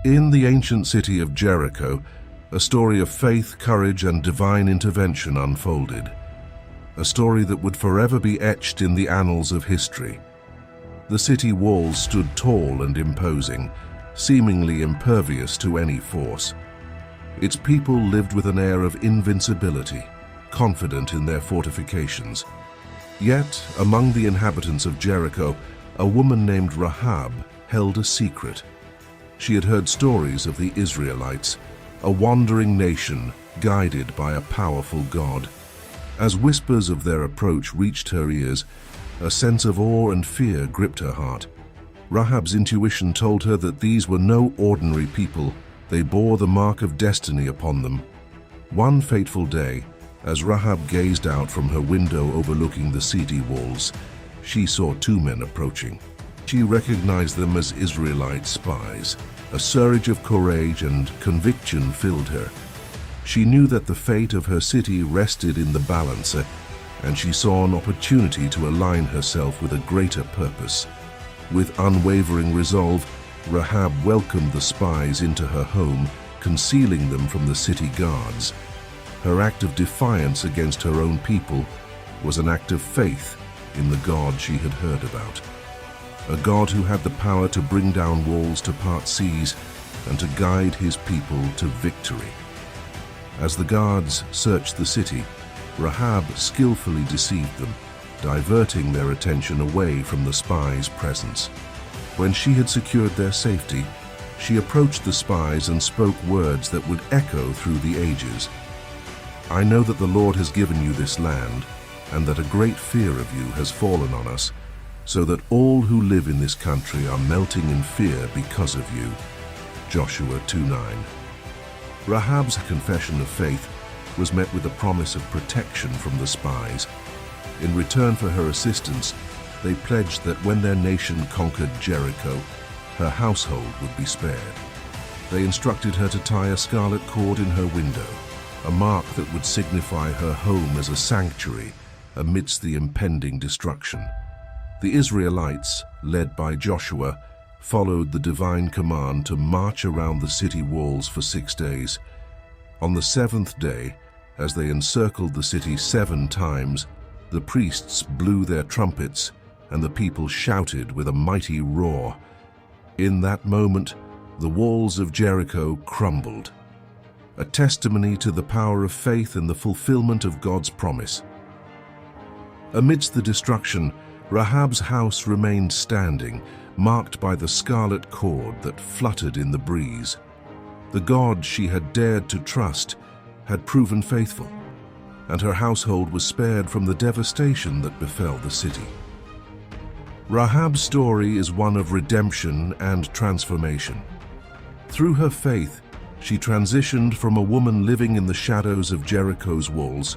In the ancient city of Jericho, a story of faith, courage, and divine intervention unfolded. A story that would forever be etched in the annals of history. The city walls stood tall and imposing, seemingly impervious to any force. Its people lived with an air of invincibility, confident in their fortifications. Yet, among the inhabitants of Jericho, a woman named Rahab held a secret. She had heard stories of the Israelites, a wandering nation guided by a powerful God. As whispers of their approach reached her ears, a sense of awe and fear gripped her heart. Rahab's intuition told her that these were no ordinary people. They bore the mark of destiny upon them. One fateful day, as Rahab gazed out from her window overlooking the city walls, she saw two men approaching. She recognized them as Israelite spies. A surge of courage and conviction filled her. She knew that the fate of her city rested in the balance, and she saw an opportunity to align herself with a greater purpose. With unwavering resolve, Rahab welcomed the spies into her home, concealing them from the city guards. Her act of defiance against her own people was an act of faith in the God she had heard about. A God who had the power to bring down walls to part seas and to guide his people to victory. As the guards searched the city, Rahab skillfully deceived them, diverting their attention away from the spies' presence. When she had secured their safety, she approached the spies and spoke words that would echo through the ages. "I know that the Lord has given you this land, and that a great fear of you has fallen on us, so that all who live in this country are melting in fear because of you." Joshua 2:9. Rahab's confession of faith was met with a promise of protection from the spies. In return for her assistance, they pledged that when their nation conquered Jericho, her household would be spared. They instructed her to tie a scarlet cord in her window, a mark that would signify her home as a sanctuary amidst the impending destruction. The Israelites, led by Joshua, followed the divine command to march around the city walls for 6 days. On the 7th day, as they encircled the city 7 times, the priests blew their trumpets and the people shouted with a mighty roar. In that moment, the walls of Jericho crumbled, a testimony to the power of faith and the fulfillment of God's promise. Amidst the destruction, Rahab's house remained standing, marked by the scarlet cord that fluttered in the breeze. The God she had dared to trust had proven faithful, and her household was spared from the devastation that befell the city. Rahab's story is one of redemption and transformation. Through her faith, she transitioned from a woman living in the shadows of Jericho's walls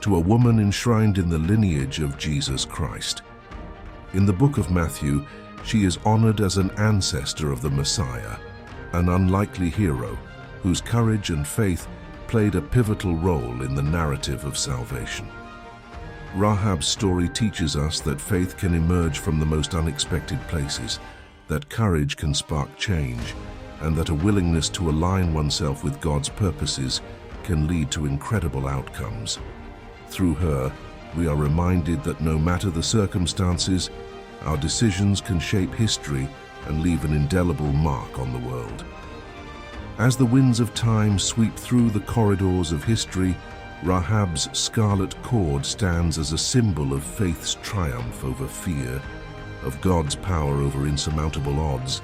to a woman enshrined in the lineage of Jesus Christ. In the book of Matthew, she is honored as an ancestor of the Messiah, an unlikely hero whose courage and faith played a pivotal role in the narrative of salvation. Rahab's story teaches us that faith can emerge from the most unexpected places, that courage can spark change, and that a willingness to align oneself with God's purposes can lead to incredible outcomes. Through her, we are reminded that no matter the circumstances, our decisions can shape history and leave an indelible mark on the world. As the winds of time sweep through the corridors of history, Rahab's scarlet cord stands as a symbol of faith's triumph over fear, of God's power over insurmountable odds,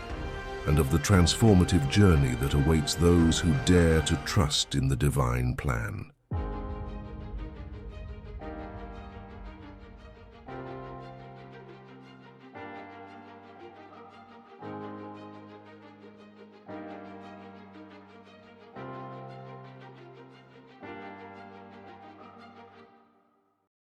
and of the transformative journey that awaits those who dare to trust in the divine plan.